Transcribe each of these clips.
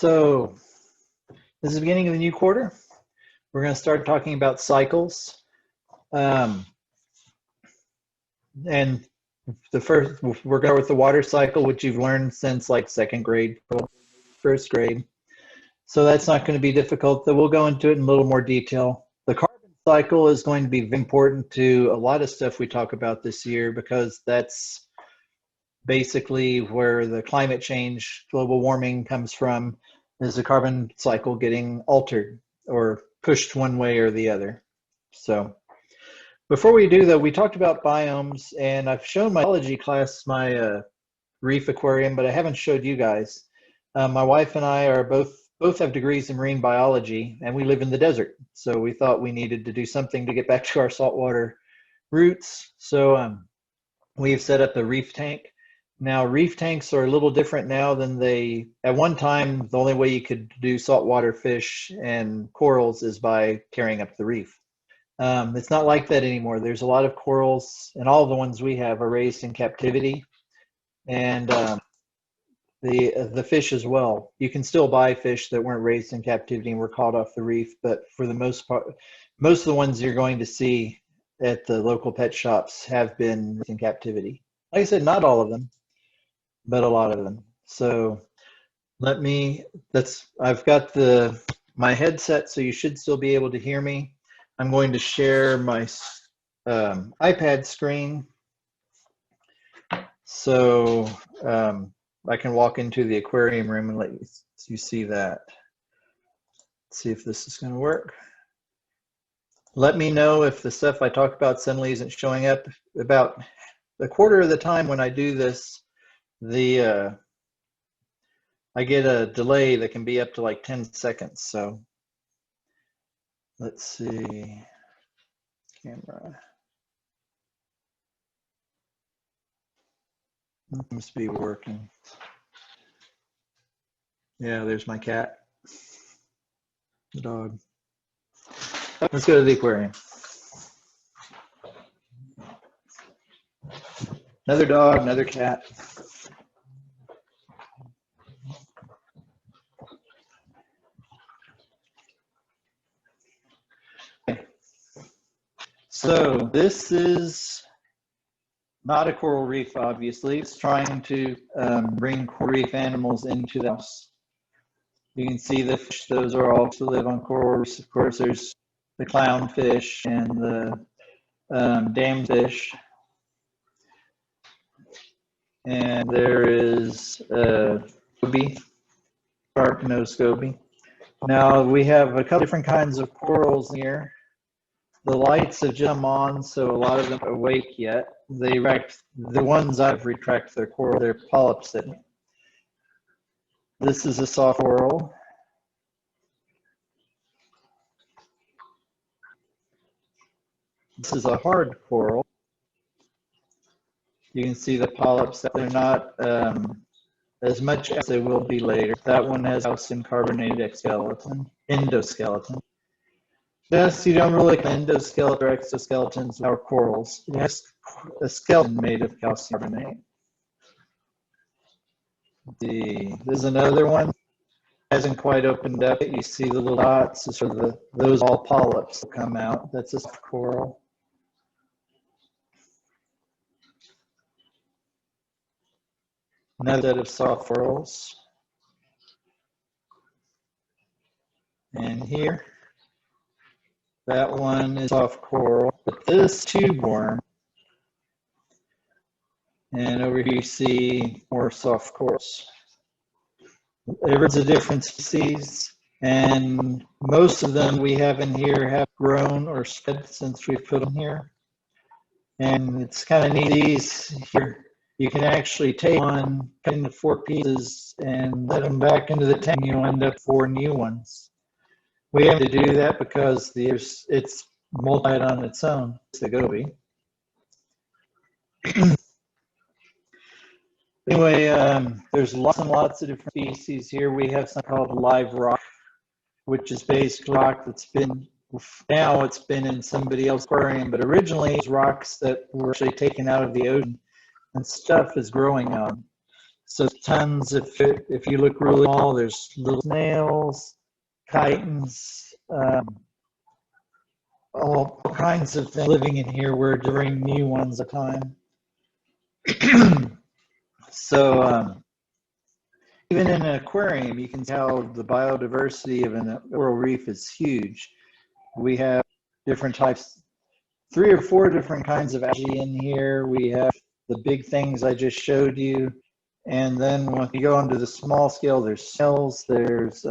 So this is the beginning of the new quarter. We're going to start talking about cycles. And the first, we're going to start with the water cycle, which you've learned since like second grade, first grade. So that's not going to be difficult. We'll go into it in a little more detail. The carbon cycle is going to be important to a lot of stuff we talk about this year, because that's basically where the climate change, global warming comes from, is the carbon cycle getting altered or pushed one way or the other. So before we do though, we talked about biomes, and I've shown my biology class my reef aquarium, but I haven't showed you guys. My wife and I are both have degrees in marine biology, and we live in the desert. So we thought we needed to do something to get back to our saltwater roots. So we've set up a reef tank. Now, reef tanks are a little different now than they, at one time, the only way you could do saltwater fish and corals is by tearing up the reef. It's not like that anymore. There's a lot of corals, and all of the ones we have are raised in captivity, and the fish as well. You can still buy fish that weren't raised in captivity and were caught off the reef, but for the most part, most of the ones you're going to see at the local pet shops have been in captivity. Like I said, not all of them, but a lot of them. So I've got my headset, so you should still be able to hear me. I'm going to share my iPad screen, so I can walk into the aquarium room and let you see that. Let's see if this is going to work. Let me know if the stuff I talk about suddenly isn't showing up. About a quarter of the time when I do this, I get a delay that can be up to like 10 seconds. So let's see, camera. It must be working. Yeah, there's my cat, the dog. Let's go to the aquarium. Another dog, another cat. Okay. So this is not a coral reef, obviously. It's trying to bring coral reef animals into the house. You can see the fish, those are all to live on coral reefs. Of course, there's the clownfish and the dam fish. And there is goby, sharp-nosed goby. Now we have a couple different kinds of corals here. The lights have just come on, so a lot of them aren't awake yet. The ones I've retracted their polyps in. This is a soft coral. This is a hard coral. You can see the polyps. They're not as much as they will be later. That one has calcium carbonated endoskeleton. Yes, you don't really like endoskeleton or exoskeletons or corals. It has a skeleton made of calcium carbonate. There's another one. Hasn't quite opened up. You see the little dots. Those all polyps will come out. That's a soft coral. Another set of soft corals. And here, that one is soft coral. But this tube worm, and over here you see more soft corals. Everyone's a different species, and most of them we have in here have grown or spread since we've put them here. And it's kind of neat. These here, you can actually take one, cut into 4 pieces, and let them back into the tank. You'll end up 4 new ones. We have to do that because it's multiplied on its own. It's the goby. Anyway, there's lots and lots of different species here. We have something called live rock, which is basically rock that's been, now it's been in somebody else's aquarium, but originally it's rocks that were actually taken out of the ocean and stuff is growing on. So tons, if you look really small, there's little snails, chitons, all kinds of things living in here. We're doing new ones a time. So even in an aquarium, you can tell the biodiversity of an coral reef is huge. We have different types, 3 or 4 different kinds of algae in here. We have the big things I just showed you. And then when you go onto the small scale, there's shells, there's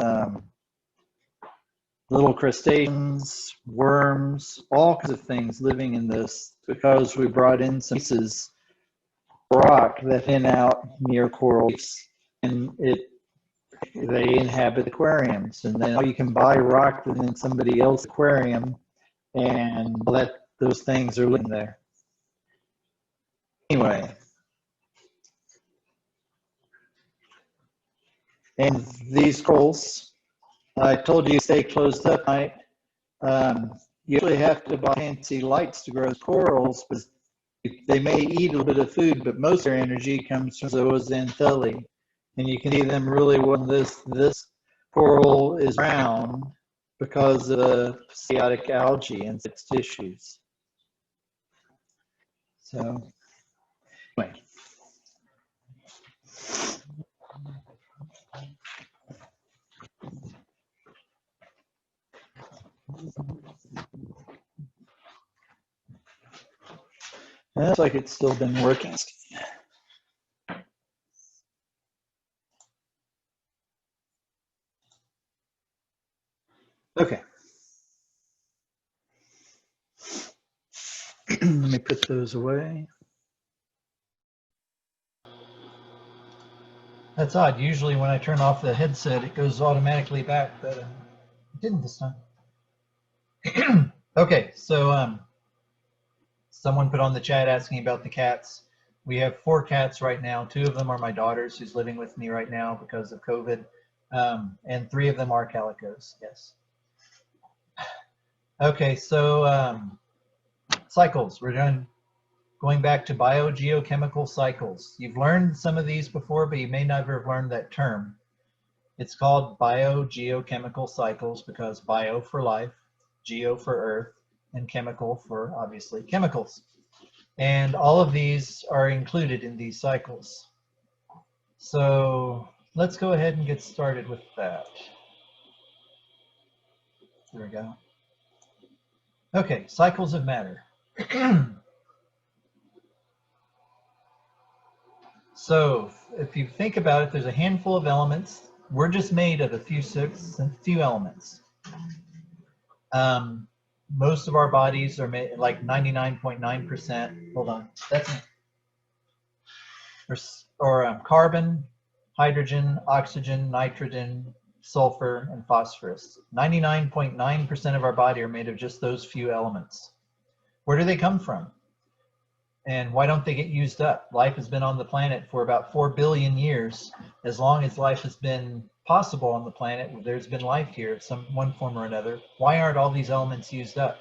little crustaceans, worms, all kinds of things living in this because we brought in some pieces of rock that thin out near coral reefs, and they inhabit aquariums. And then you can buy rock in somebody else's aquarium and let those things are living there. Anyway. And these corals, I told you stay closed up night. You actually have to buy fancy lights to grow corals, but they may eat a little bit of food, but most of their energy comes from zooxanthellae. And you can see them really when this coral is brown because of the symbiotic algae in its tissues. So, anyway. It looks like it's still been working. Okay. Let me put those away. That's odd. Usually when I turn off the headset, it goes automatically back, but it didn't this time. Okay, so someone put on the chat asking about the cats. We have 4 cats right now. 2 of them are my daughters who's living with me right now because of COVID. And 3 of them are calicos, yes. Okay, so cycles. We're going back to biogeochemical cycles. You've learned some of these before, but you may never have learned that term. It's called biogeochemical cycles because bio for life, geo for earth, and chemical for obviously chemicals. And all of these are included in these cycles. So let's go ahead and get started with that. There we go. Okay, cycles of matter. So if you think about it, there's a handful of elements. We're just made of a few elements. Most of our bodies are made like 99.9%. Hold on, carbon, hydrogen, oxygen, nitrogen, sulfur, and phosphorus. 99.9% of our body are made of just those few elements. Where do they come from? And why don't they get used up? Life has been on the planet for about 4 billion years. As long as life has been possible on the planet, there's been life here in one form or another. Why aren't all these elements used up?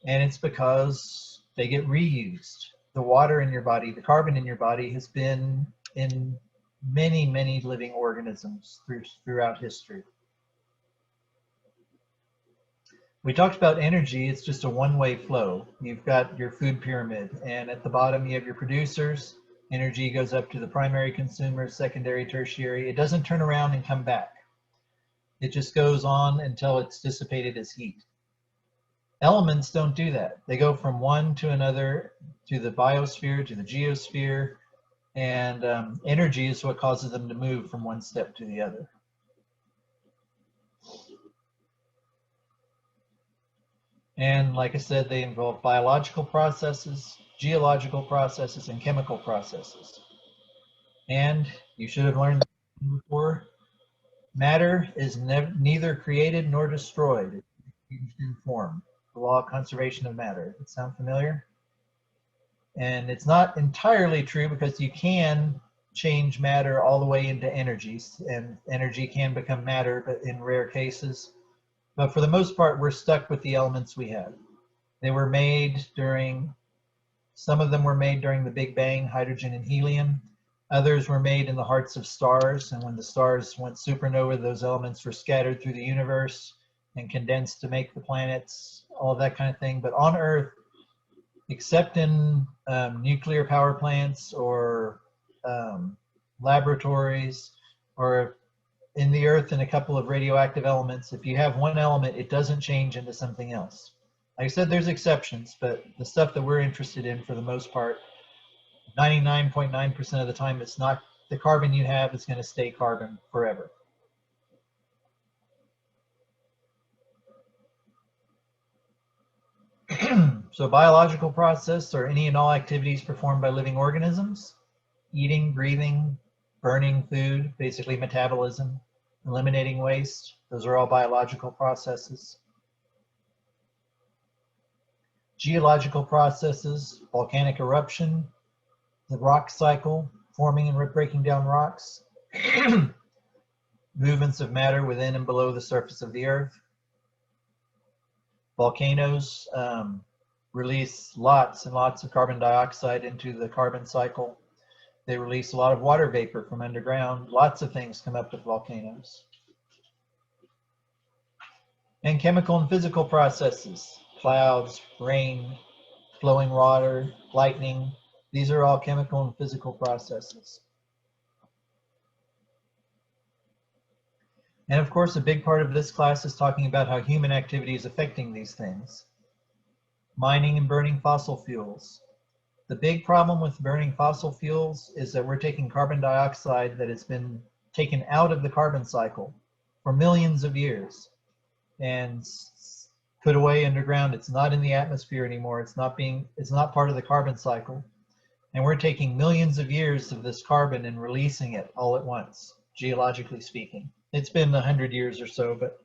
And it's because they get reused. The water in your body, the carbon in your body has been in many, many living organisms throughout history. We talked about energy. It's just a one-way flow. You've got your food pyramid, and at the bottom you have your producers. Energy goes up to the primary consumers, secondary, tertiary. It doesn't turn around and come back. It just goes on until it's dissipated as heat. Elements don't do that. They go from one to another, to the biosphere, to the geosphere, and energy is what causes them to move from one step to the other. And like I said, they involve biological processes, geological processes, and chemical processes. And you should have learned before, matter is neither created nor destroyed. It's changed in form. The law of conservation of matter. Does it sound familiar? And it's not entirely true because you can change matter all the way into energy, and energy can become matter, but in rare cases. But for the most part, we're stuck with the elements we have. They were made some of them were made during the Big Bang, hydrogen and helium. Others were made in the hearts of stars, and when the stars went supernova, those elements were scattered through the universe and condensed to make the planets, all of that kind of thing. But on Earth, except in nuclear power plants or laboratories, or in the Earth and a couple of radioactive elements, if you have one element, it doesn't change into something else. Like I said, there's exceptions, but the stuff that we're interested in, for the most part, 99.9% of the time, it's not the carbon you have is going to stay carbon forever. So biological process are any and all activities performed by living organisms: eating, breathing, burning food, basically metabolism, eliminating waste. Those are all biological processes. Geological processes: volcanic eruption, the rock cycle, forming and breaking down rocks, movements of matter within and below the surface of the Earth. Volcanoes release lots and lots of carbon dioxide into the carbon cycle. They release a lot of water vapor from underground. Lots of things come up with volcanoes. And chemical and physical processes: clouds, rain, flowing water, lightning. These are all chemical and physical processes. And of course, a big part of this class is talking about how human activity is affecting these things. Mining and burning fossil fuels. The big problem with burning fossil fuels is that we're taking carbon dioxide that has been taken out of the carbon cycle for millions of years and put away underground. It's not in the atmosphere anymore. It's not part of the carbon cycle. And we're taking millions of years of this carbon and releasing it all at once, geologically speaking. It's been 100 years or so, but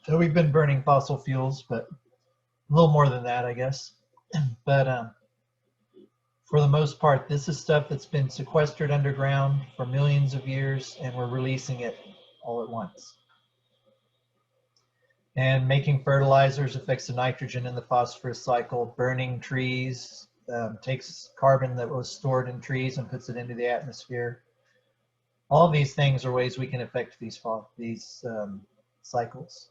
so we've been burning fossil fuels, but a little more than that, I guess. But for the most part, this is stuff that's been sequestered underground for millions of years, and we're releasing it all at once. And making fertilizers affects the nitrogen in the phosphorus cycle. Burning trees takes carbon that was stored in trees and puts it into the atmosphere. All of these things are ways we can affect these cycles.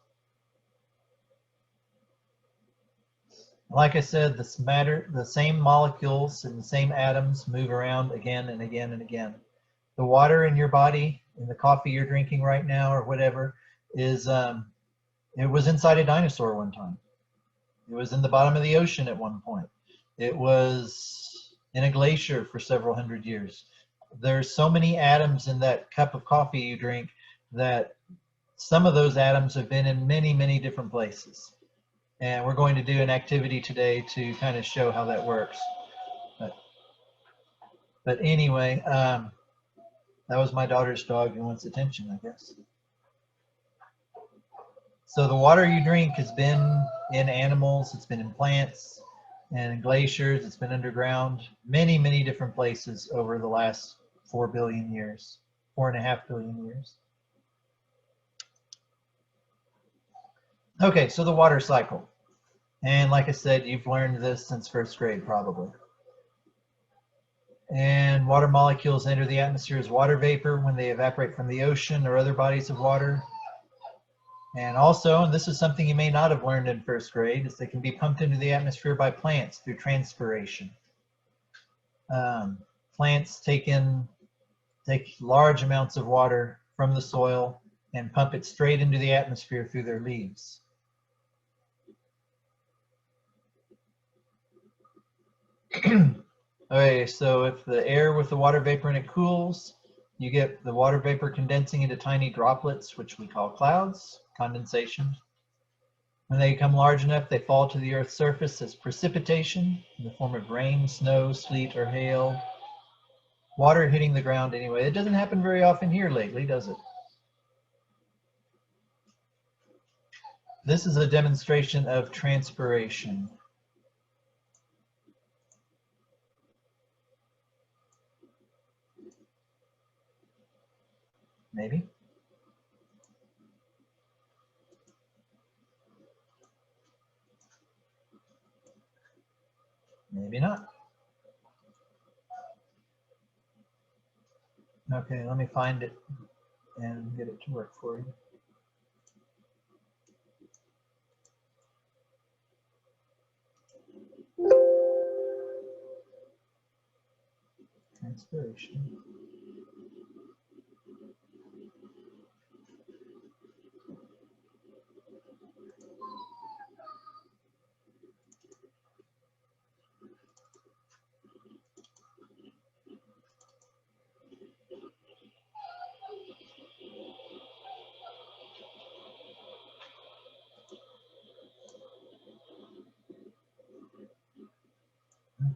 Like I said, this matter, the same molecules and the same atoms move around again and again and again. The water in your body, in the coffee you're drinking right now or whatever, is it was inside a dinosaur one time. It was in the bottom of the ocean at one point. It was in a glacier for several hundred years. There's so many atoms in that cup of coffee you drink that some of those atoms have been in many, many different places. And we're going to do an activity today to kind of show how that works. But anyway, that was my daughter's dog who wants attention, I guess. So the water you drink has been in animals, it's been in plants and in glaciers, it's been underground, many, many different places over the last 4 billion years, 4.5 billion years. Okay, so the water cycle. And like I said, you've learned this since first grade probably. And water molecules enter the atmosphere as water vapor when they evaporate from the ocean or other bodies of water. And also, and this is something you may not have learned in first grade, is they can be pumped into the atmosphere by plants through transpiration. Plants take large amounts of water from the soil and pump it straight into the atmosphere through their leaves. Okay, so if the air with the water vapor in it cools, you get the water vapor condensing into tiny droplets, which we call clouds, condensation. When they become large enough, they fall to the Earth's surface as precipitation in the form of rain, snow, sleet, or hail. Water hitting the ground anyway. It doesn't happen very often here lately, does it? This is a demonstration of transpiration. Maybe. Maybe not. Okay, let me find it and get it to work for you. Transpiration.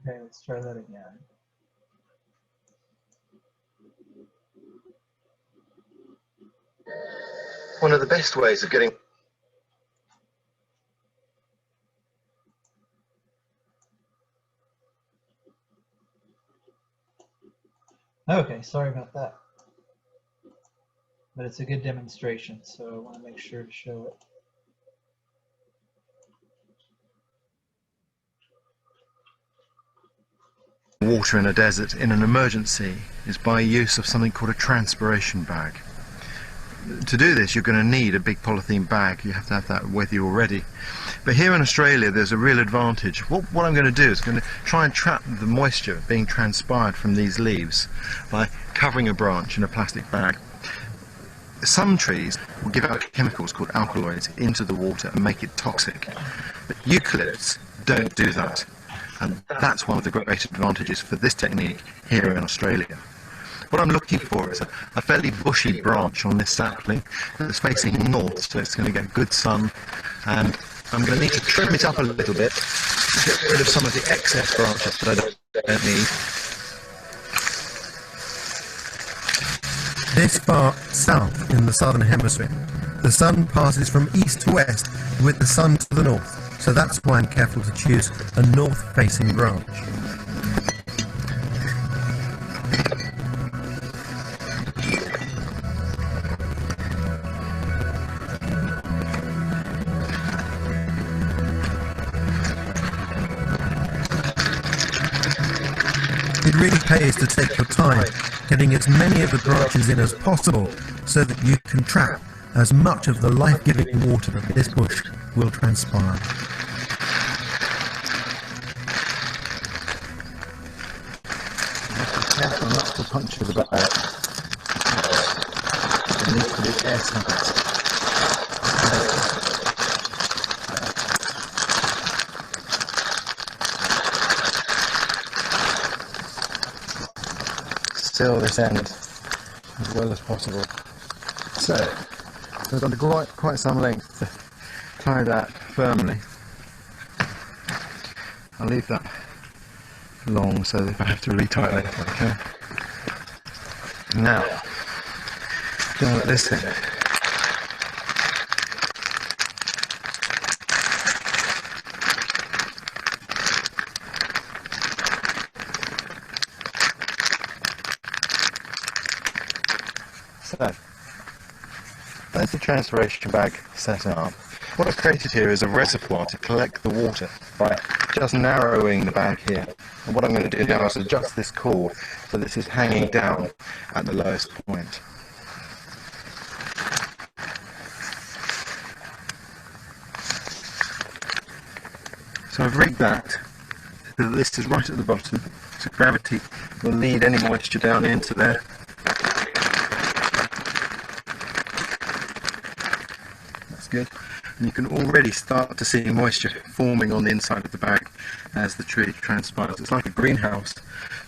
Okay, let's try that again. One of the best ways of getting... Okay, sorry about that. But it's a good demonstration, so I want to make sure to show it. Water in a desert in an emergency is by use of something called a transpiration bag. To do this, you're going to need a big polythene bag. You have to have that with you already. But here in Australia, there's a real advantage. What I'm going to do is going to try and trap the moisture being transpired from these leaves by covering a branch in a plastic bag. Some trees will give out chemicals called alkaloids into the water and make it toxic. But eucalypts don't do that. And that's one of the great advantages for this technique here in Australia. What I'm looking for is a fairly bushy branch on this sapling that's facing north, so it's going to get good sun, and I'm going to need to trim it up a little bit to get rid of some of the excess branches that I don't need. This far south in the southern hemisphere, the sun passes from east to west with the sun to the north, so that's why I'm careful to choose a north-facing branch. It really pays to take your time, getting as many of the branches in as possible so that you can trap as much of the life-giving water that this bush will transpire. Careful not to puncture the bag. It needs to be airtight. Seal this end as well as possible. So I've got quite some length to tie that firmly. I'll leave that long so that if I have to retighten it, I can. Now, down at this end. So, that's the transpiration bag set up. What I've created here is a reservoir to collect the water by just narrowing the bag here. And what I'm going to do now is adjust this cord so this is hanging down at the lowest point. So I've rigged that so that this is right at the bottom, so gravity will lead any moisture down into there. Good. And you can already start to see moisture forming on the inside of the bag as the tree transpires. It's like a greenhouse,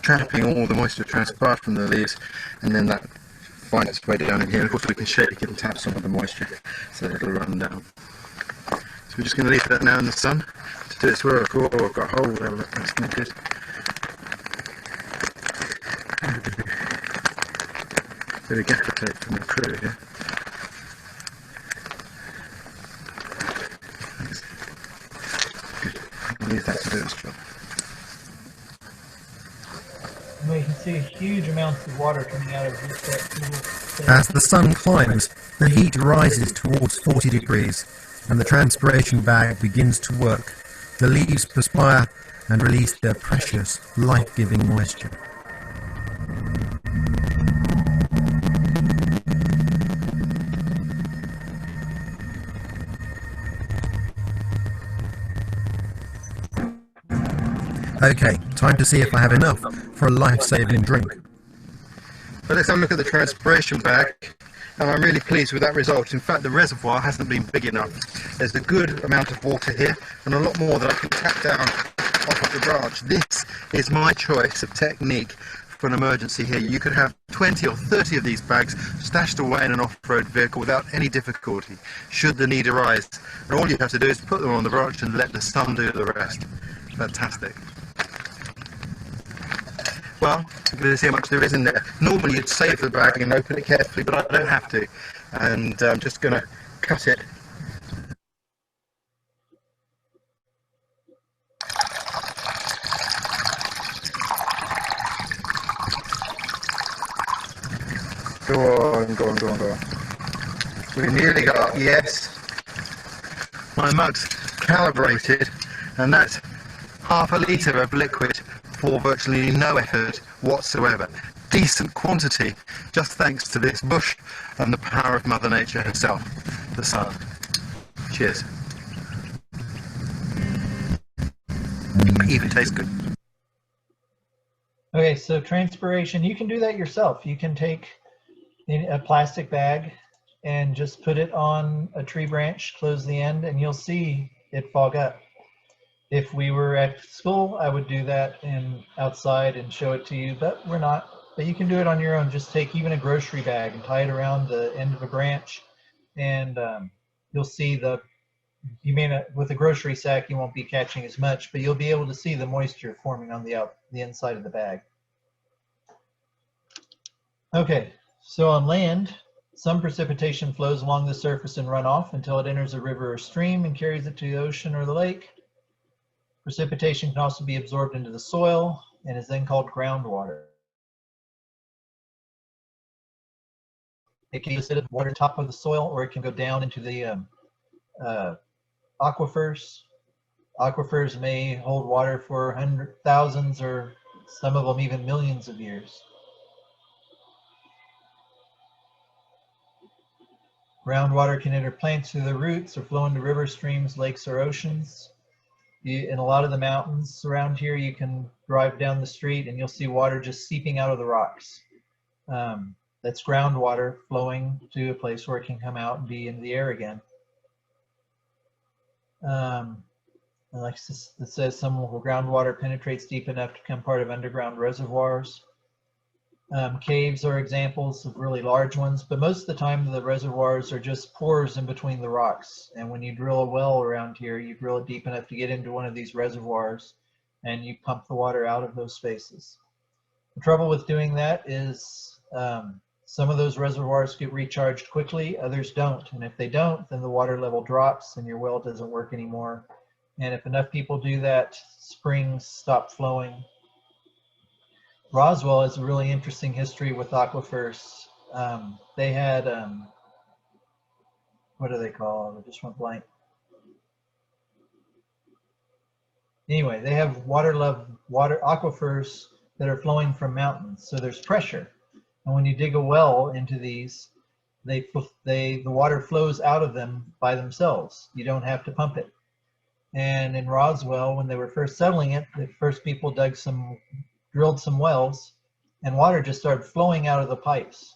trapping all the moisture transpired from the leaves, and then that finds its way down in here. And of course we can shake it and tap some of the moisture so that it'll run down. So we're just going to leave that now in the sun to do its work. Oh, I've got a hole there, look, that's not good. Bit of gaffer tape from the crew here. Use that to do its job. Well, you can see huge amounts of water coming out of this little thing. As the sun climbs, the heat rises towards 40 degrees and the transpiration bag begins to work. The leaves perspire and release their precious, life-giving moisture. Okay, time to see if I have enough for a life-saving drink. But let's have a look at the transpiration bag, and I'm really pleased with that result. In fact, the reservoir hasn't been big enough. There's a good amount of water here, and a lot more that I can tap down off of the branch. This is my choice of technique for an emergency here. You could have 20 or 30 of these bags stashed away in an off-road vehicle without any difficulty, should the need arise. And all you have to do is put them on the branch and let the sun do the rest. Fantastic. Well, I'm going to see how much there is in there. Normally you'd save the bag and open it carefully, but I don't have to. And I'm just going to cut it. Go on, go on, go on, go on. We nearly got, yes. My mug's calibrated, and that's half a litre of liquid for virtually no effort whatsoever. Decent quantity, just thanks to this bush and the power of Mother Nature herself, the sun. Cheers. Even tastes good. Okay, so transpiration, you can do that yourself. You can take a plastic bag and just put it on a tree branch, close the end, and you'll see it fog up. If we were at school, I would do that outside and show it to you, but we're not. But you can do it on your own. Just take even a grocery bag and tie it around the end of a branch, and you'll see you may not, with a grocery sack, you won't be catching as much, but you'll be able to see the moisture forming on the inside of the bag. Okay, so on land, some precipitation flows along the surface and run off until it enters a river or stream and carries it to the ocean or the lake. Precipitation can also be absorbed into the soil and is then called groundwater. It can sit at the water top of the soil, or it can go down into the aquifers. Aquifers may hold water for thousands or some of them even millions of years. Groundwater can enter plants through their roots or flow into rivers, streams, lakes, or oceans. In a lot of the mountains around here, you can drive down the street and you'll see water just seeping out of the rocks. That's groundwater flowing to a place where it can come out and be in the air again. Like it says, some groundwater penetrates deep enough to become part of underground reservoirs. Caves are examples of really large ones, but most of the time the reservoirs are just pores in between the rocks. And when you drill a well around here, you drill it deep enough to get into one of these reservoirs and you pump the water out of those spaces. The trouble with doing that is some of those reservoirs get recharged quickly, others don't. And if they don't, then the water level drops and your well doesn't work anymore. And if enough people do that, springs stop flowing. Roswell has a really interesting history with aquifers. They had, what do they call it? I just went blank. Anyway, they have water aquifers that are flowing from mountains, so there's pressure. And when you dig a well into these, the water flows out of them by themselves. You don't have to pump it. And in Roswell, when they were first settling it, the first people drilled some wells, and water just started flowing out of the pipes.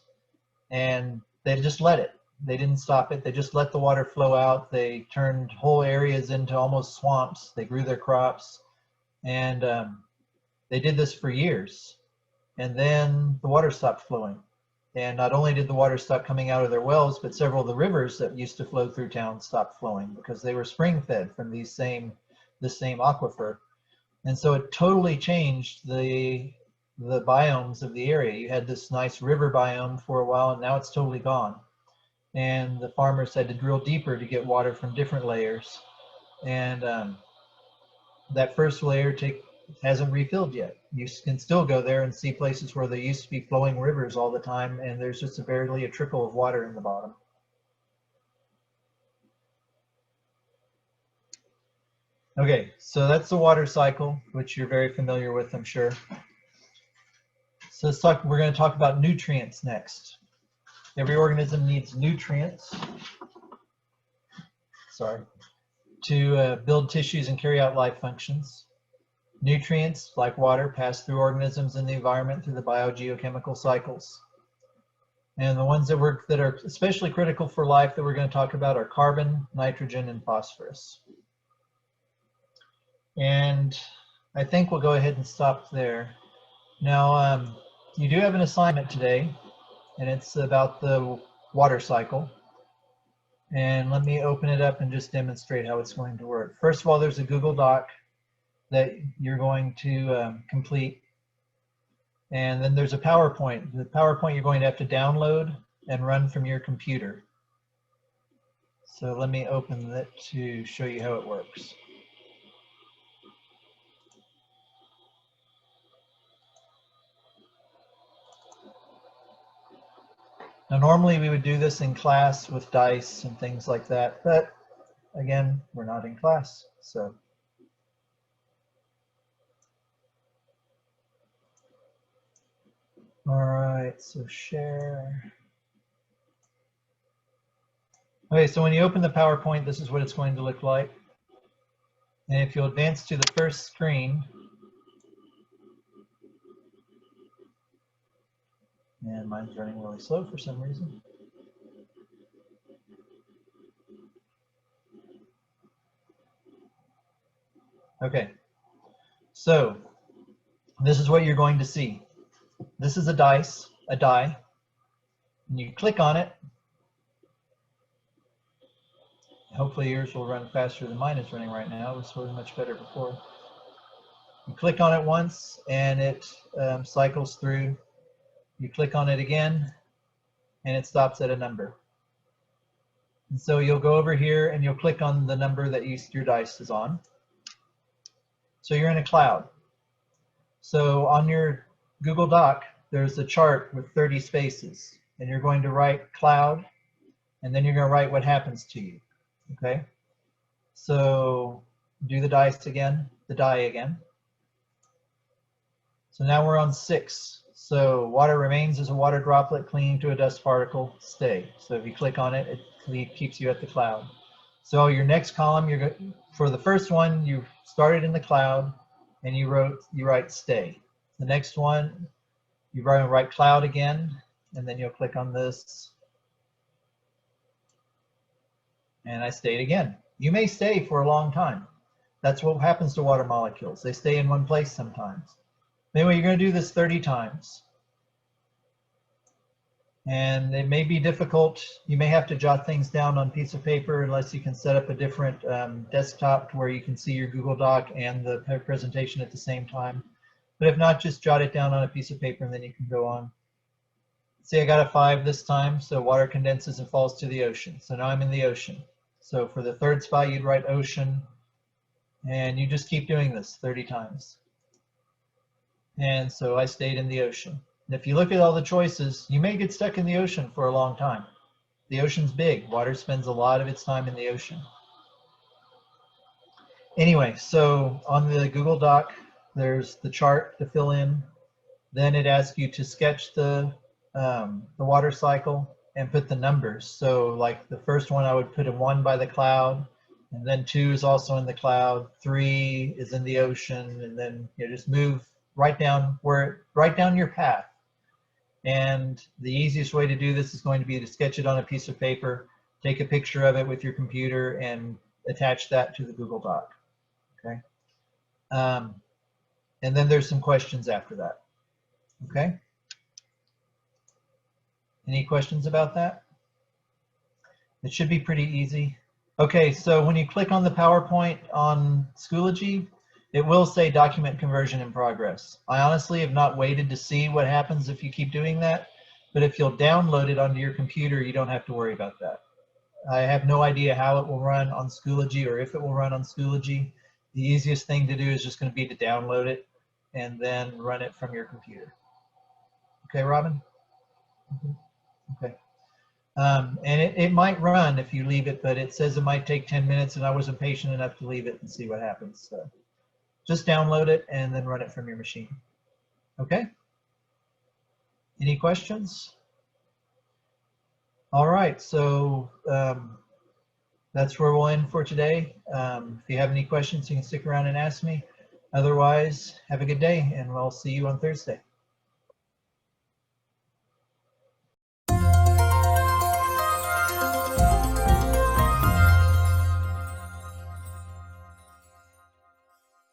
And they just let it. They didn't stop it. They just let the water flow out. They turned whole areas into almost swamps. They grew their crops. And they did this for years. And then the water stopped flowing. And not only did the water stop coming out of their wells, but several of the rivers that used to flow through town stopped flowing because they were spring fed from the same aquifer. And so it totally changed the biomes of the area. You had this nice river biome for a while, and now it's totally gone. And the farmers had to drill deeper to get water from different layers. And that first layer hasn't refilled yet. You can still go there and see places where there used to be flowing rivers all the time, and there's just barely a trickle of water in the bottom. Okay, so that's the water cycle, which you're very familiar with, I'm sure. So we're going to talk about nutrients next. Every organism needs nutrients, to build tissues and carry out life functions. Nutrients, like water, pass through organisms in the environment through the biogeochemical cycles. And the ones that are especially critical for life that we're going to talk about are carbon, nitrogen, and phosphorus. And I think we'll go ahead and stop there. Now, you do have an assignment today, and it's about the water cycle. And let me open it up and just demonstrate how it's going to work. First of all, there's a Google Doc that you're going to complete. And then there's a PowerPoint. The PowerPoint you're going to have to download and run from your computer. So let me open that to show you how it works. Now, normally we would do this in class with dice and things like that, but again, we're not in class, so. All right, so share. Okay, so when you open the PowerPoint, this is what it's going to look like. And if you'll advance to the first screen, and mine's running really slow for some reason. Okay, so this is what you're going to see. This is a die, and you click on it. Hopefully yours will run faster than mine is running right now. It was really much better before. You click on it once, and it cycles through. You click on it again, and it stops at a number. And so you'll go over here, and you'll click on the number that your dice is on. So you're in a cloud. So on your Google Doc, there's a chart with 30 spaces, and you're going to write cloud, and then you're going to write what happens to you. Okay? So do the die again. So now we're on 6. So water remains as a water droplet clinging to a dust particle, stay. So if you click on it, it keeps you at the cloud. So your next column, for the first one, you started in the cloud and you write stay. The next one, you write cloud again, and then you'll click on this. And I stayed again. You may stay for a long time. That's what happens to water molecules. They stay in one place sometimes. Anyway, you're going to do this 30 times. And it may be difficult. You may have to jot things down on a piece of paper unless you can set up a different desktop to where you can see your Google Doc and the presentation at the same time. But if not, just jot it down on a piece of paper and then you can go on. See, I got a 5 this time, so water condenses and falls to the ocean. So now I'm in the ocean. So for the third spot, you'd write ocean, and you just keep doing this 30 times. And so I stayed in the ocean. And if you look at all the choices, you may get stuck in the ocean for a long time. The ocean's big. Water spends a lot of its time in the ocean. Anyway, so on the Google Doc, there's the chart to fill in. Then it asks you to sketch the water cycle and put the numbers. So like the first one, I would put a 1 by the cloud, and then 2 is also in the cloud, 3 is in the ocean, and then you just move right down your path. And the easiest way to do this is going to be to sketch it on a piece of paper, take a picture of it with your computer, and attach that to the Google Doc. Okay. And then there's some questions after that. Okay. Any questions about that? It should be pretty easy. Okay, so when you click on the PowerPoint on Schoology, it will say document conversion in progress. I honestly have not waited to see what happens if you keep doing that, but if you'll download it onto your computer, you don't have to worry about that. I have no idea how it will run on Schoology or if it will run on Schoology. The easiest thing to do is just going to be to download it and then run it from your computer. Okay, Robin? Okay. And it might run if you leave it, but it says it might take 10 minutes, and I wasn't patient enough to leave it and see what happens. So just download it and then run it from your machine. Okay? Any questions? All right, so that's where we'll end for today. If you have any questions, you can stick around and ask me. Otherwise, have a good day, and we'll see you on Thursday.